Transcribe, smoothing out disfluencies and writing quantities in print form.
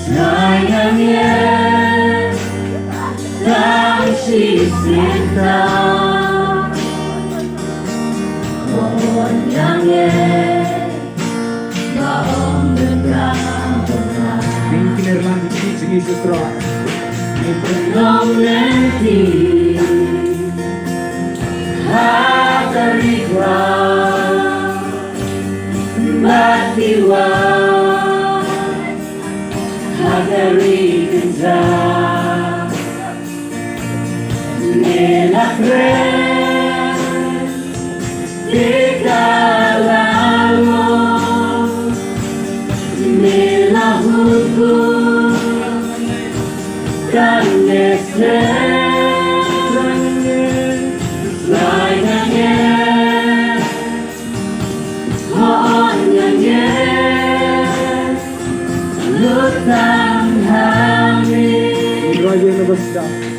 사랑해 다시 있을까 원양해 나 없는 감동아 pynlong lynti hatarigwa matiwa hatarigza nilakres tikalalo nilahuku kanese 사랑해 헌양해 루탄하니 이거 이제 넣었다.